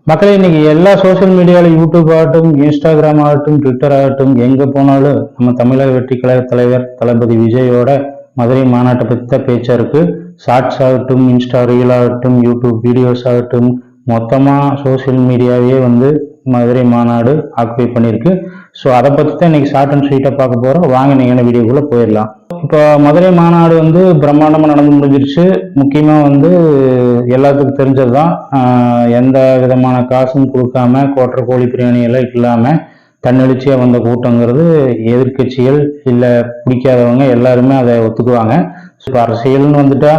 மக்களே இன்னைக்கு எல்லா சோசியல் மீடியாவில் யூடியூப் ஆகட்டும், இன்ஸ்டாகிராம் ஆகட்டும், ட்விட்டர் ஆகட்டும், எங்கே போனாலும் நம்ம தமிழக வெற்றி கழக தலைவர் தளபதி விஜயோட மதுரை மாநாட்டை பற்றி தான் பேச்சா இருக்கு. ஷார்ட்ஸ் ஆகட்டும், இன்ஸ்டா ரீல் ஆகட்டும், யூடியூப் வீடியோஸ் ஆகட்டும், மொத்தமாக சோசியல் மீடியாவே மதுரை மாநாடு ஆக்குபை பண்ணியிருக்கு. ஸோ அதை பற்றி தான் இன்னைக்கு ஷார்ட் அண்ட் ஸ்வீட்டாக பார்க்க போகிறோம். வாங்க நீங்கள் வீடியோக்குள்ளே போயிடலாம். இப்போ மதுரை மாநாடு பிரம்மாண்டமாக நடந்து முடிஞ்சிருச்சு. முக்கியமாக எல்லாத்துக்கும் தெரிஞ்சது தான். எந்த விதமான காசும் கொடுக்காம கோட்டர் கோழி பிரியாணி எல்லாம் இல்லாமல் தன்னெழுச்சியாக வந்த கூட்டங்கிறது எதிர்கட்சிகள் இல்லை பிடிக்காதவங்க எல்லாருமே அதை ஒத்துக்குவாங்க. இப்போ அரசியல்னு வந்துட்டா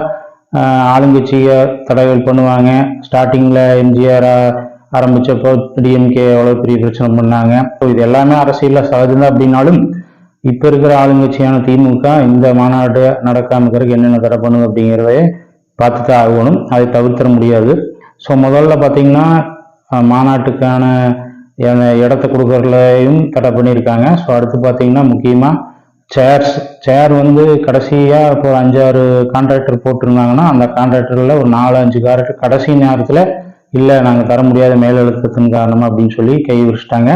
ஆளுங்கட்சியை தடவைகள் பண்ணுவாங்க. ஸ்டார்டிங்கில் எம்ஜிஆர் ஆரம்பிச்சப்போ டிஎம்கே எவ்வளோ பெரிய பிரச்சனை பண்ணாங்க. இது எல்லாமே அரசியலில் சகஜம்தான். அப்படின்னாலும் இப்போ இருக்கிற ஆளுங்கட்சியான திமுக இந்த மாநாடு நடக்காம இருக்கிறதுக்கு என்னென்ன தடை பண்ணும் அப்படிங்கிறதையே பார்த்து தான் ஆகணும். அதை தவிர்த்திட முடியாது. ஸோ முதல்ல பார்த்தீங்கன்னா மாநாட்டுக்கான இடத்த கொடுக்கறதுலையும் தடை பண்ணியிருக்காங்க. ஸோ அடுத்து பார்த்தீங்கன்னா முக்கியமாக சேர் கடைசியாக இப்போ 5-6 கான்ட்ராக்டர் போட்டிருந்தாங்கன்னா அந்த கான்ட்ராக்டரில் ஒரு 4-5 கான்ட்ராக்டர் கடைசி நேரத்தில் இல்லை நாங்கள் தர முடியாத மேலெழுத்தத்தின் காரணமாக அப்படின்னு சொல்லி கை விரிச்சிட்டாங்க.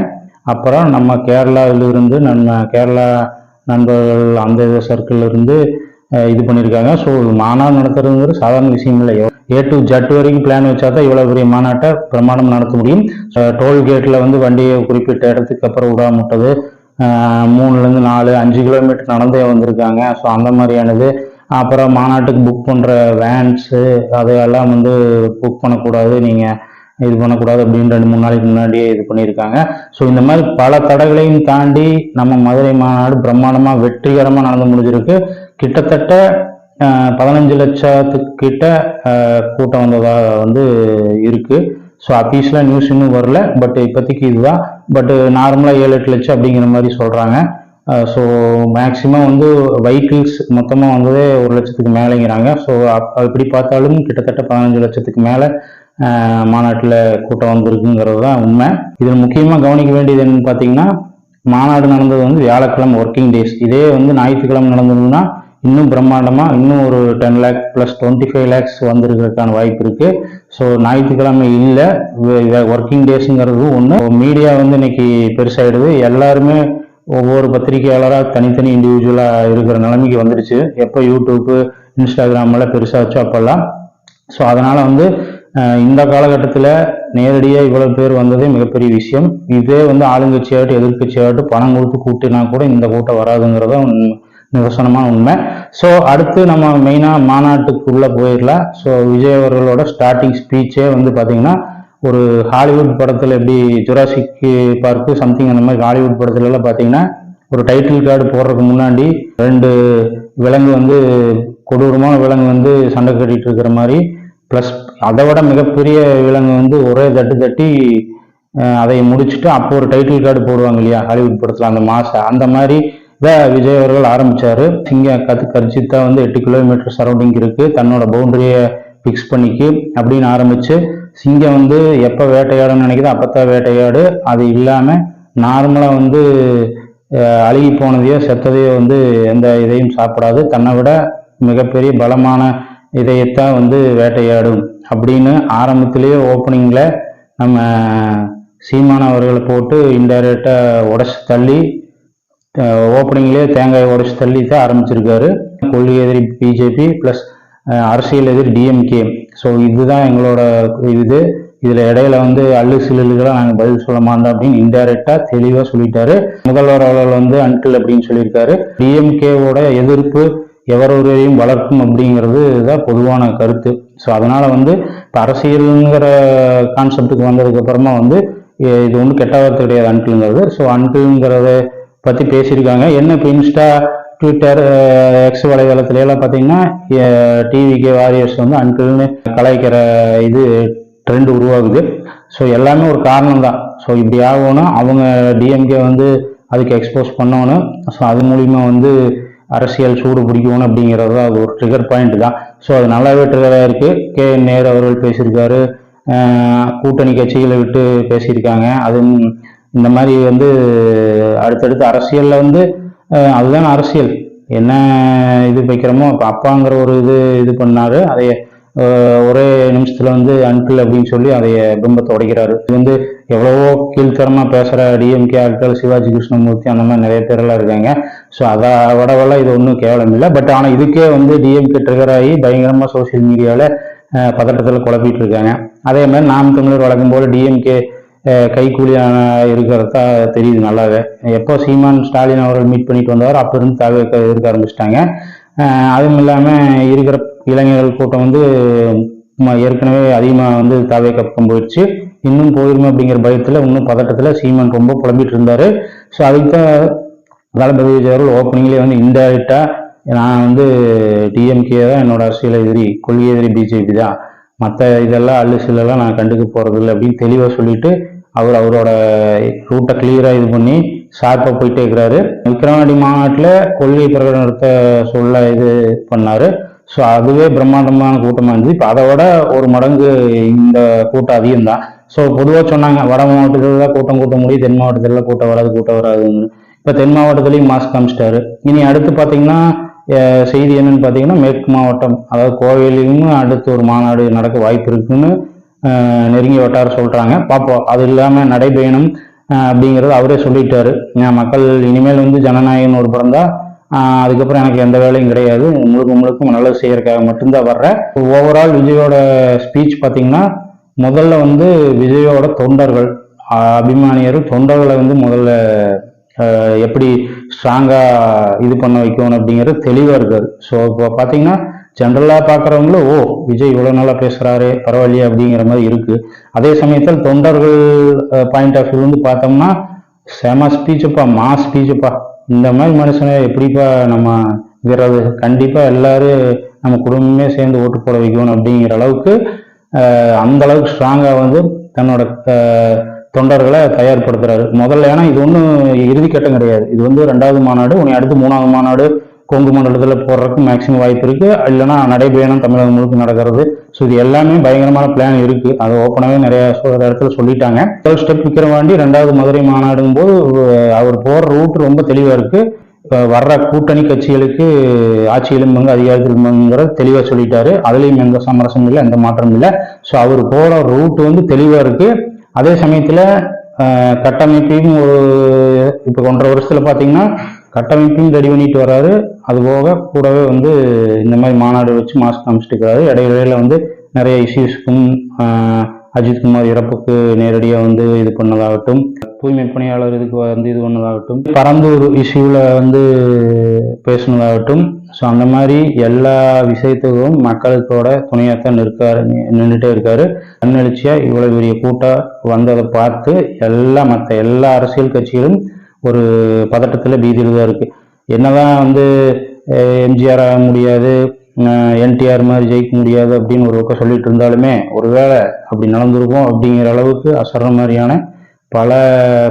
அப்புறம் நம்ம கேரளாவிலிருந்து கேரளா நண்பர்கள் அந்த சர்க்கிள் இருந்து இது பண்ணியிருக்காங்க. ஸோ மாநாடு நடத்துறதுங்கிறது சாதாரண விஷயம் இல்லை. A to Z வரைக்கும் பிளான் வச்சா தான் இவ்வளோ பெரிய மாநாட்டை பிரமாணம் நடத்த முடியும். டோல்கேட்டில் வண்டியை குறிப்பிட்ட இடத்துக்கு அப்புறம் விடாமட்டது 3 to 4-5 கிலோமீட்டர் நடந்தே வந்திருக்காங்க. ஸோ அந்த மாதிரியானது. அப்புறம் மாநாட்டுக்கு புக் பண்ணுற வேன்ஸு அதையெல்லாம் புக் பண்ணக்கூடாது, நீங்கள் இது பண்ணக்கூடாது அப்படின்னு 2-3 நாளைக்கு முன்னாடியே இது பண்ணியிருக்காங்க. ஸோ இந்த மாதிரி பல தடைகளையும் தாண்டி நம்ம மதுரை மாநாடு பிரம்மாண்டமாக வெற்றிகரமாக நடந்து முடிஞ்சிருக்கு. கிட்டத்தட்ட 15 லட்சத்துக்கிட்ட கூட்டம் வந்ததாக இருக்கு. ஸோ அஃபீஷியலாக நியூஸ் இன்னும் வரல. பட் இப்போதைக்கு இதுதான். பட் நார்மலாக 7-8 லட்சம் அப்படிங்கிற மாதிரி சொல்கிறாங்க. ஸோ மேக்சிமம் வெஹிக்கிள்ஸ் மொத்தமாக 1 லட்சத்துக்கு மேலேங்கிறாங்க. ஸோ அப்படி பார்த்தாலும் கிட்டத்தட்ட 15 லட்சத்துக்கு மேலே மாநாட்டில் கூட்டம் வந்திருக்குங்கிறது தான் உண்மை. இதில் முக்கியமாக கவனிக்க வேண்டியது என்னன்னு பார்த்தீங்கன்னா, மாநாடு நடந்தது வியாழக்கிழமை ஒர்க்கிங் டேஸ். இதே ஞாயிற்றுக்கிழமை நடந்ததுன்னா இன்னும் பிரம்மாண்டமாக இன்னும் ஒரு 10 lakh + 25 lakhs வந்திருக்கிறதுக்கான வாய்ப்பு இருக்குது. ஸோ ஞாயிற்றுக்கிழமை இல்லை, ஒர்க்கிங் டேஸுங்கிறது ஒன்று. மீடியா இன்னைக்கு பெருசாகிடுது. எல்லாருமே ஒவ்வொரு பத்திரிகையாளராக தனித்தனி இண்டிவிஜுவலாக இருக்கிற நிலைமைக்கு வந்துருச்சு. எப்போ யூடியூப்பு இன்ஸ்டாகிராமெல்லாம் பெருசாச்சோ அப்போல்லாம். ஸோ அதனால் இந்த காலகட்டத்தில் நேரடியாக இவ்வளோ பேர் வந்ததே மிகப்பெரிய விஷயம். இதே ஆளுங்கட்சியாகட்டும் எதிர்கட்சியாகட்டும் பணம் கொடுத்து கூட்டினா கூட இந்த கூட்டம் வராதுங்கிறத நிதர்சனமான உண்மை. ஸோ அடுத்து நம்ம மெயினாக மாநாட்டுக்குள்ளே போயிடலாம். ஸோ விஜய் அவர்களோட ஸ்டார்டிங் ஸ்பீச்சே பார்த்தீங்கன்னா ஒரு ஹாலிவுட் படத்தில் எப்படி ஜுராசிக் பார்க்கு சம்திங் அந்த மாதிரி ஹாலிவுட் படத்துலலாம் பார்த்தீங்கன்னா ஒரு டைட்டில் கார்டு போடுறதுக்கு முன்னாடி 2 விலங்கு கொடூரமான விலங்கு சண்டை கட்டிட்டு இருக்கிற மாதிரி, ப்ளஸ் அதை விட மிகப்பெரிய விலங்கு ஒரே தட்டி அதை முடிச்சுட்டு அப்போ ஒரு டைட்டில் கார்டு போடுவாங்க இல்லையா ஹாலிவுட் படத்தில் அந்த மாசம். அந்த மாதிரி தான் விஜய் அவர்கள் ஆரம்பிச்சாரு. கர்ஜித்தா 8 கிலோமீட்டர் சரௌண்டிங் இருக்கு, தன்னோட பவுண்டரியை ஃபிக்ஸ் பண்ணிக்கு அப்படின்னு ஆரம்பிச்சு சிங்கம் எப்போ வேட்டையாடுன்னு நினைக்குதோ அப்பத்தான் வேட்டையாடு. அது இல்லாமல் நார்மலாக அழுகி போனதையோ செத்ததையோ எந்த இதையும் சாப்பிடாது, தன்னை விட மிகப்பெரிய பலமான இதையத்தான் வேட்டையாடும் அப்படின்னு ஆரம்பத்திலேயே ஓப்பனிங்கில் நம்ம சீமான் அவர்களை போட்டு இன்டைரக்டாக உடச்சி தள்ளி ஓப்பனிங்லேயே தேங்காய் உடச்சி தள்ளி தான் ஆரம்பிச்சிருக்காரு. கொள்கை எதிரி பிஜேபி ப்ளஸ் அரசியல் எதிரி டிஎம்கே. ஸோ இதுதான் எங்களோட இதில் இடையில அல்லு சிலுகளாக நாங்கள் பதில் சொல்ல மாட்டோம் அப்படின்னு இன்டைரக்டாக தெளிவாக சொல்லிட்டாரு. முதல்வர் அவர்கள் அன்கிள் அப்படின்னு சொல்லியிருக்காரு. டிஎம்கேவோட எதிர்ப்பு எவரொருவரையும் வளர்க்கும் அப்படிங்கிறது தான் பொதுவான கருத்து. ஸோ அதனால் இப்போ அரசியலுங்கிற கான்செப்டுக்கு வந்ததுக்கு அப்புறமா இது கெட்ட வார்த்தை கிடையாது அன்கிள்ங்கிறது. ஸோ அன்கிள்ங்கிறத பற்றி பேசியிருக்காங்க. என்ன இப்போ இன்ஸ்டா ட்விட்டர் எக்ஸ் வலைதளத்துல எல்லாம் பார்த்தீங்கன்னா டிவிகே வாரியர்ஸ் அன்கிள்னு கலாய்க்கிற இது ட்ரெண்ட் உருவாகுது. ஸோ எல்லாமே ஒரு காரணம் தான். ஸோ இப்படி ஆகணும், அவங்க டிஎம்கே அதுக்கு எக்ஸ்போஸ் பண்ணணும். ஸோ அது மூலிமா அரசியல் சூடு பிடிக்கணும் அப்படிங்கிறது தான் அது ஒரு ட்ரிகர் பாயிண்ட் தான். ஸோ அது நல்லாவே ட்ரிகராக இருக்குது. KN நேரு அவர்கள் பேசியிருக்காரு, கூட்டணி கட்சிகளை விட்டு பேசியிருக்காங்க. அது இந்த மாதிரி அடுத்தடுத்து அரசியலில் அதுதான் அரசியல். என்ன இது வைக்கிறோமோ இப்போ அப்பாங்கிற ஒரு இது பண்ணாரு, அதை ஒரே நிமிஷத்துல வந்து அன்கிள் அப்படின்னு சொல்லி அதைய பிம்பத்தை உடைக்கிறாரு. இது வந்து எவ்வளவோ கீழ்த்தரமா பேசுற டிஎம்கே ஆட்கள், சிவாஜி கிருஷ்ணமூர்த்தி அந்த மாதிரி நிறைய பேரெல்லாம் இருக்காங்க. ஸோ அதை விடவெல்லாம் இது ஒன்றும் கேவலம் இல்லை. பட் ஆனால் இதுக்கே வந்து டிஎம்கே ட்ரிகர் ஆகி பயங்கரமா சோசியல் மீடியாவில் பதட்டத்தில் குழப்பிட்டு இருக்காங்க. அதே மாதிரி நாம் தமிழர் வழக்கம் போல டிஎம்கே கைக்கூலியான இருக்கிறதா தெரியுது நல்லாவே. எப்போ சீமான் ஸ்டாலின் அவர்கள் மீட் பண்ணிட்டு வந்தார் அப்போ இருந்து தவிர இருக்க ஆரம்பிச்சிட்டாங்க. அதுவும் இல்லாமல் இருக்கிற இளைஞர்கள் கூட்டம் வந்து ஏற்கனவே அதிகமாக வந்து தாவே பக்கம் போயிடுச்சு. இன்னும் போயிருமே அப்படிங்கிற பயத்தில் இன்னும் பதட்டத்தில் சீமான் ரொம்ப புலம்பிட்டு இருந்தாரு. ஸோ அதுக்கு தான் தளபதி விஜய் அவர்கள் ஓப்பனிங்லேயே வந்து இன்டைரக்டா நான் வந்து டிஎம்கே தான் என்னோட அரசியல் எதிரி, கொள்கை எதிரி பிஜேபி தான், மற்ற இதெல்லாம் அல்லு சில்லெல்லாம் நான் கண்டுக்க போறதில்லை அப்படின்னு தெளிவாக சொல்லிட்டு அவரோட ரூட்டை கிளியரா இது பண்ணி ஷார்ப்பா போயிட்டே இருக்கிறாரு. விக்கிரவாண்டி மாநாட்டில் கொள்கை பிரகடனத்தை சொல்ல இது பண்ணாரு. ஸோ அதுவே பிரம்மாண்டமான கூட்டமாக இருந்துச்சு. இப்போ அதை விட ஒரு மடங்கு இந்த கூட்டம் அதிகம்தான். ஸோ பொதுவாக சொன்னாங்க வட மாவட்டத்தில் தான் கூட்டம் கூட்ட முடியும், தென் மாவட்டத்தில் கூட்டம் வராதுன்னு. இப்போ தென் மாவட்டத்திலையும் மாஸ்க் காமிச்சிட்டாரு. இனி அடுத்து பார்த்தீங்கன்னா செய்தி என்னன்னு பார்த்தீங்கன்னா மேற்கு மாவட்டம், அதாவது கோவையிலையும் அடுத்து ஒரு மாநாடு நடக்க வாய்ப்பு இருக்குன்னு நெருங்கிய வட்டாரம் சொல்றாங்க. பார்ப்போம். அது இல்லாமல் நடைபயணம் அப்படிங்கிறது அவரே சொல்லிட்டாரு. மக்கள் இனிமேல் வந்து ஜனநாயகன் ஒரு பிறந்தா அதுக்கப்புறம் எனக்கு எந்த வேலையும் கிடையாது, முழுக்க நல்லது செய்யறதுக்காக மட்டும்தான் வர்றேன். ஓவரால் விஜயோட ஸ்பீச் பார்த்தீங்கன்னா முதல்ல வந்து விஜயோட தொண்டர்கள், அபிமானியர் தொண்டர்களை வந்து முதல்ல எப்படி ஸ்ட்ராங்கா இது பண்ண வைக்கணும் அப்படிங்கிறது தெளிவா இருக்காரு. ஸோ இப்போ பார்த்தீங்கன்னா ஜென்ரலா பாக்குறவங்களும் விஜய் இவ்வளவு நாளா பேசுறாரு பரவாயில்லையே அப்படிங்கிற மாதிரி இருக்கு. அதே சமயத்தில் தொண்டர்கள் பாயிண்ட் ஆஃப் வியூ வந்து பார்த்தோம்னா செம ஸ்பீச்சுப்பா, மாஸ் ஸ்பீச்சுப்பா, இந்த மாதிரி மனுஷனை எப்படிப்பா நம்ம விடுறது, கண்டிப்பா எல்லாரும் நம்ம குடும்பமே சேர்ந்து ஓட்டு போட வைக்கணும் அப்படிங்கிற அளவுக்கு அந்த அளவுக்கு ஸ்ட்ராங்கா வந்து தன்னோட தொண்டர்களை தயார்படுத்துறாரு முதல்ல. ஏன்னா இது ஒன்றும் இறுதிக்கட்டம் கிடையாது, இது வந்து 2வது மாநாடு. உன்னை அடுத்து 3வது மாநாடு கொங்கு மண்டலத்தில் போடுறதுக்கு மேக்சிமம் வாய்ப்பு இருக்கு, இல்லைன்னா நடைபயணம் தமிழகம் முழுக்க நடக்கிறது. ஸோ இது எல்லாமே பயங்கரமான பிளான் இருக்கு. அது ஓப்பனாகவே நிறைய இடத்துல சொல்லிட்டாங்க. முதல் ஸ்டெப் விக்கிரவாண்டி, 2வது மதுரை மாநாடும் போது அவர் போற ரூட் ரொம்ப தெளிவா இருக்கு. வர்ற கூட்டணி கட்சிகளுக்கு ஆட்சியிலும் பங்கு அதிகாரத்திலும் பங்குங்கிறத தெளிவா சொல்லிட்டாரு. அதுலயும் எந்த சமரசமும் இல்லை, எந்த மாற்றமும் இல்லை. ஸோ அவர் போற ரூட் வந்து தெளிவா இருக்கு. அதே சமயத்துல கட்டமைப்பையும் ஒரு இப்போ 1.5 வருஷத்துல பாத்தீங்கன்னா கட்டமைப்பையும் ரெடி பண்ணிட்டு வர்றாரு. அது போக கூடவே வந்து இந்த மாதிரி மாநாடு வச்சு மாஸ்க் காமிச்சிட்டு இருக்கிறாரு. இடையில வந்து நிறைய இஷ்யூஸ்க்கும் அஜித்குமார் இறப்புக்கு நேரடியாக வந்து இது பண்ணதாகட்டும், தூய்மை பணியாளர் இதுக்கு வந்து இது பண்ணதாகட்டும், பரந்தூர் இஷ்யூல வந்து பேசுனதாகட்டும். ஸோ அந்த மாதிரி எல்லா விஷயத்துக்கும் மக்களுக்கோட துணையாத்தான் நின்றுட்டே இருக்காரு. தன்னெழுச்சியா இவ்வளவு பெரிய கூட்டம் வந்ததை பார்த்து மற்ற எல்லா அரசியல் கட்சிகளும் ஒரு பதட்டத்துல பீதியில தான் இருக்கு. என்னதான் வந்து எம்ஜிஆர் ஆக முடியாது, என்டிஆர் மாதிரி ஜெயிக்க முடியாது அப்படின்னு ஒரு பக்கம் சொல்லிட்டு இருந்தாலுமே ஒருவேளை அப்படி நடந்திருக்கும் அப்படிங்கிற அளவுக்கு அசர்ற மாதிரியான பல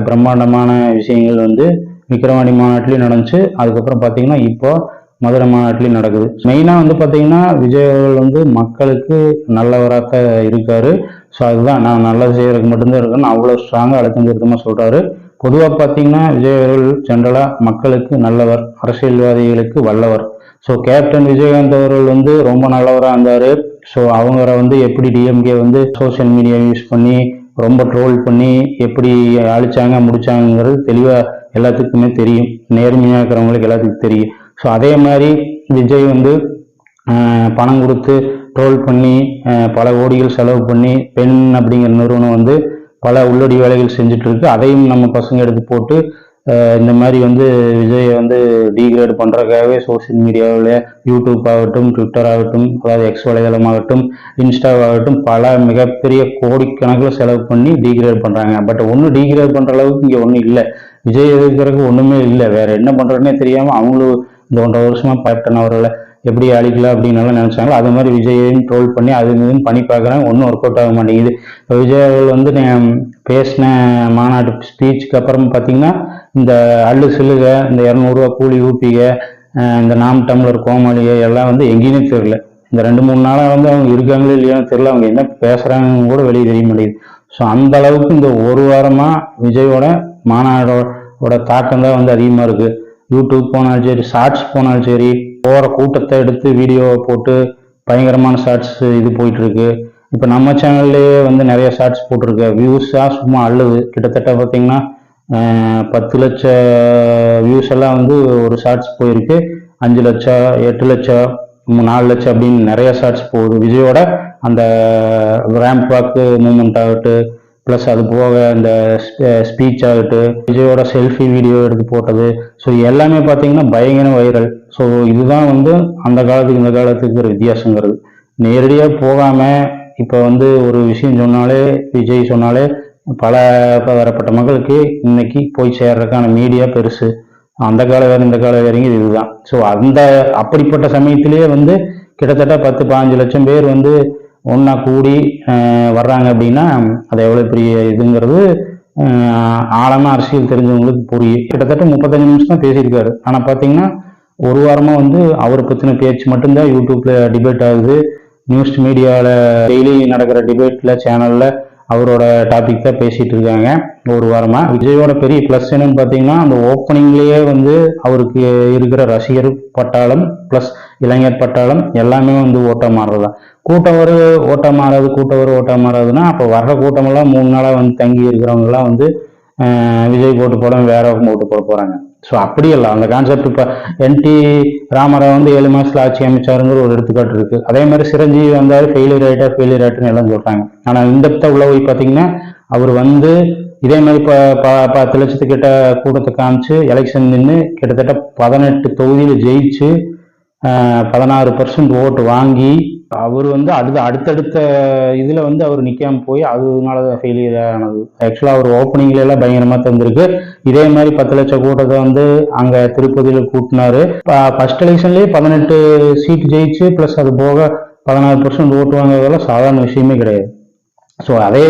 பிரம்மாண்டமான விஷயங்கள் வந்து விக்கிரவாண்டி மாநாட்டிலையும் நடந்துச்சு. அதுக்கப்புறம் பார்த்தீங்கன்னா இப்போ மதுரை மாநாட்டிலையும் நடக்குது. மெயினாக வந்து பார்த்தீங்கன்னா விஜய் அவர்கள் வந்து மக்களுக்கு நல்லவராக இருக்காரு. ஸோ அதுதான் நான் நல்லது செய்யறதுக்கு மட்டும்தான் இருக்குன்னு அவ்வளோ ஸ்ட்ராங்காக அழுத்தம் திருத்தமாக சொல்றாரு. பொதுவாக பார்த்தீங்கன்னா விஜய் அவர்கள் ஜென்ரலாக மக்களுக்கு நல்லவர், அரசியல்வாதிகளுக்கு வல்லவர். ஸோ கேப்டன் விஜயகாந்த் அவர்கள் வந்து ரொம்ப நல்லவராக இருந்தார். ஸோ அவங்கள வந்து எப்படி டிஎம்கே வந்து சோசியல் மீடியா யூஸ் பண்ணி ரொம்ப ட்ரோல் பண்ணி எப்படி அழிச்சாங்க முடிச்சாங்கிறது தெளிவாக எல்லாத்துக்குமே தெரியும், நேர்மையாக இருக்கிறவங்களுக்கு எல்லாத்துக்கும் தெரியும். ஸோ அதே மாதிரி விஜய் வந்து பணம் கொடுத்து ட்ரோல் பண்ணி பல கோடிகள் செலவு பண்ணி பெண் அப்படிங்கிற நிறுவனம் வந்து பல உள்ளடி வேலைகள் செஞ்சுட்டு இருக்கு. அதையும் நம்ம பசங்க எடுத்து போட்டு இந்த மாதிரி வந்து விஜயை வந்து டீக்ரேட் பண்றதுக்காகவே சோசியல் மீடியாவில் யூடியூப் ஆகட்டும், ட்விட்டர் ஆகட்டும், அதாவது எக்ஸ் வலைதளமாகட்டும், இன்ஸ்டாவாகட்டும் பல மிகப்பெரிய கோடிக்கணக்கில் செலவு பண்ணி டீக்ரேட் பண்றாங்க. பட் ஒன்றும் டீக்ரேட் பண்ற அளவுக்கு இங்கே ஒன்றும் இல்லை. விஜய் எதிர்க்கிறதுக்கு ஒண்ணுமே இல்லை. வேற என்ன பண்றதுன்னே தெரியாம அவங்களும் இந்த 1.5 வருஷமா கேப்டன் அவர்களை எப்படி அழிக்கலாம் அப்படின்னு நினைச்சாங்களோ அது மாதிரி விஜயையும் ட்ரோல் பண்ணி அது மீதும் பண்ணி பார்க்குறாங்க. ஒன்றும் ஒர்க் அவுட் ஆக மாட்டேங்குது. இப்போ விஜய் அவர்கள் வந்து பேசின மாநாட்டு ஸ்பீச்சுக்கு அப்புறம் பார்த்தீங்கன்னா இந்த அள்ளு சில்லுக, இந்த 200 ரூபா கூலி ஊப்பிக, இந்த நாம் டம்ளர் கோமாளிக எல்லாம் வந்து எங்கேயுமே தெரியல. இந்த 2-3 நாளாக வந்து அவங்க இருக்காங்களே இல்லையான்னு தெரியல, அவங்க என்ன பேசுறாங்கன்னு கூட வெளியே தெரிய மாட்டேங்குது. ஸோ அந்த அளவுக்கு இந்த ஒரு வாரமா விஜயோட மாநாடோட தாக்கம் தான் வந்து அதிகமா இருக்கு. யூடியூப் போனாலும் சரி, ஷார்ட்ஸ் போனாலும் சரி, போற கூட்டத்தை எடுத்து வீடியோவை போட்டு பயங்கரமான ஷார்ட்ஸ் இது போயிட்டு இருக்கு. இப்போ நம்ம சேனல்லையே வந்து நிறைய ஷார்ட்ஸ் போட்டிருக்கு, வியூஸாக சும்மா அள்ளுது. கிட்டத்தட்ட பார்த்தீங்கன்னா 10 லட்சம் வியூஸ் எல்லாம் வந்து ஒரு ஷார்ட்ஸ் போயிருக்கு. 5 லட்சம், 8 லட்சம், 4 லட்சம் அப்படின்னு நிறைய ஷார்ட்ஸ் போகுது. விஜயோட அந்த ரேம்ப் வாக்கு மூமெண்ட் ஆகட்டும், ப்ளஸ் அது போக இந்த ஸ்பீச் ஆகட்டும், விஜயோட செல்ஃபி வீடியோ எடுத்து போட்டது, ஸோ எல்லாமே பார்த்தீங்கன்னா பயங்கர வைரல். ஸோ இதுதான் வந்து அந்த காலத்துக்கு இந்த காலத்துக்கு ஒரு வித்தியாசங்கிறது. நேரடியாக போகாமல் இப்போ வந்து ஒரு விஷயம் சொன்னாலே, விஜய் சொன்னாலே பல வரப்பட்ட மக்களுக்கு இன்னைக்கு போய் சேர்றதுக்கான மீடியா பெருசு. அந்த கால வேறு இந்த கால வேறுங்க இதுதான். ஸோ அந்த அப்படிப்பட்ட சமயத்திலேயே வந்து கிட்டத்தட்ட 10-15 லட்சம் பேர் வந்து ஒன்றா கூடி வர்றாங்க அப்படின்னா அது எவ்வளோ பெரிய இதுங்கிறது ஆழமாக அரசியல் தெரிஞ்சவங்களுக்கு புரியும். கிட்டத்தட்ட 35 நிமிஷம் தான் பேசியிருக்காரு. ஆனால் பார்த்தீங்கன்னா ஒரு வாரமாக வந்து அவரை பற்றின பேச்சு மட்டும்தான் யூடியூப்ல டிபேட் ஆகுது. நியூஸ் மீடியாவில் டெய்லி நடக்கிற டிபேட்ல சேனலில் அவரோட டாபிக் தான் பேசிட்டு இருக்காங்க ஒரு வாரமா. விஜயோட பெரிய பிளஸ் என்னன்னு பார்த்தீங்கன்னா அந்த ஓப்பனிங்லேயே வந்து அவருக்கு இருக்கிற ரசிகர் பட்டாளம் பிளஸ் இளைஞர் பட்டாளம் எல்லாமே வந்து ஓட்ட மாறுறதா. கூட்டம் வரும் ஓட்டம் மாறாது, கூட்டம் வரும் ஓட்டம் மாறாதுன்னா அப்போ வர்ற கூட்டமெல்லாம் 3 நாளாக வந்து தங்கி இருக்கிறவங்கலாம் வந்து விஜய் ஓட்டு போட வேற ஓட்டு போட போறாங்க. ஸோ அப்படி இல்லை அந்த கான்செப்ட். இப்போ என்டி ராமராவ் வந்து 7 மாசத்துல ஆட்சி அமைச்சாருங்கிற ஒரு எடுத்துக்காட்டு இருக்கு. அதே மாதிரி சிரஞ்சீவி வந்தாரு, ஃபெயிலியர் ஆயிட்டுன்னு எல்லாம் சொல்றாங்க. ஆனா இந்த உள்ள போய் பார்த்தீங்கன்னா அவர் வந்து இதே மாதிரி 10 லட்சத்துக்கிட்ட கூட்டத்தை காமிச்சு எலெக்ஷன் நின்று கிட்டத்தட்ட 18 தொகுதியில் ஜெயிச்சு 16% ஓட்டு வாங்கி அவர் வந்து அடுத்தடுத்த இதுல வந்து அவர் நிக்காம போய் அதனால ஃபெயிலியர் ஆனது. ஆக்சுவலா அவர் ஓப்பனிங்ல எல்லாம் பயங்கரமா தந்திருக்கு. இதே மாதிரி 10 லட்சம் கூட்டத்தை வந்து அங்க திருப்பதியில கூட்டினாரு. ஃபர்ஸ்ட் எலெக்ஷன்லயே 18 சீட் ஜெயிச்சு பிளஸ் அது போக 16% ஓட்டு வாங்குறதெல்லாம் சாதாரண விஷயமே கிடையாது. ஸோ அதே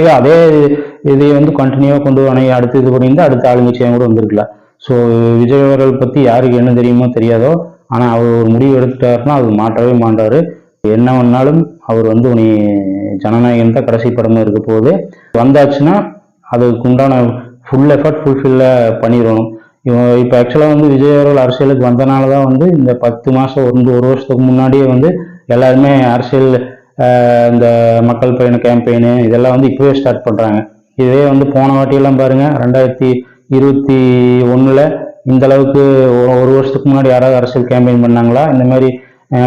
இதை வந்து கண்டினியூவா கொண்டு வர அடுத்து இது பண்ணியிருந்தா அடுத்த ஆளுங்கட்சியாக கூட வந்திருக்கலாம். ஸோ விஜய் அவர்கள் பத்தி யாருக்கு என்ன தெரியுமோ தெரியாதோ, ஆனா அவர் ஒரு முடிவு எடுத்துட்டாருன்னா அது மாற்றவே மாட்டாரு. என்ன பண்ணாலும் அவர் வந்து உனி ஜனநாயகம் தான் கடைசி படமா இருக்க போகுது. வந்தாச்சுன்னா அதுக்கு உண்டான ஃபுல் எஃபர்ட் ஃபுல்ஃபில்ல பண்ணிடணும். இப்போ ஆக்சுவலாக வந்து விஜய் அவர்கள் அரசியலுக்கு வந்தனால தான் வந்து இந்த 10 மாதம் ஒரு வருஷத்துக்கு முன்னாடியே வந்து எல்லாருமே அரசியல் இந்த மக்கள் பயண கேம்பெயின் இதெல்லாம் வந்து இப்பவே ஸ்டார்ட் பண்ணுறாங்க. இதே வந்து போன வாட்டியெல்லாம் பாருங்க 2021 இந்த அளவுக்கு ஒரு வருஷத்துக்கு முன்னாடி யாராவது அரசியல் கேம்பெயின் பண்ணாங்களா? இந்த மாதிரி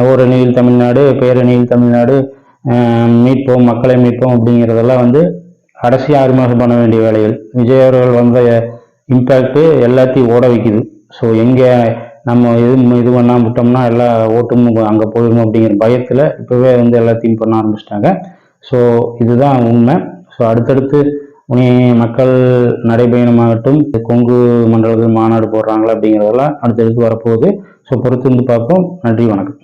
ஒரு நீல் தமிழ்நாடு, பேரணியில் தமிழ்நாடு, மீட்போம் மக்களை மீட்போம் அப்படிங்கிறதெல்லாம் வந்து கடைசி 6 மாதம் பண்ண வேண்டிய வேலைகள். விஜய் அவர்கள் வந்த இம்பேக்ட் எல்லாத்தையும் ஓட வைக்குது. ஸோ எங்கே நம்ம இது பண்ணாம விட்டோம்னா எல்லா ஓட்டும் அங்கே போயிடும் அப்படிங்கிற பயத்தில் இப்போவே வந்து எல்லாத்தையும் பண்ண ஆரம்பிச்சிட்டாங்க. ஸோ இதுதான் உண்மை. ஸோ அடுத்தடுத்து மக்கள் நடைபயணமாகட்டும், கொங்கு மண்டலத்தில் மாநாடு போடுறாங்களா அப்படிங்கிறதெல்லாம் அடுத்தடுத்து வரப்போகுது. ஸோ பொறுத்து வந்து பார்ப்போம். நன்றி, வணக்கம்.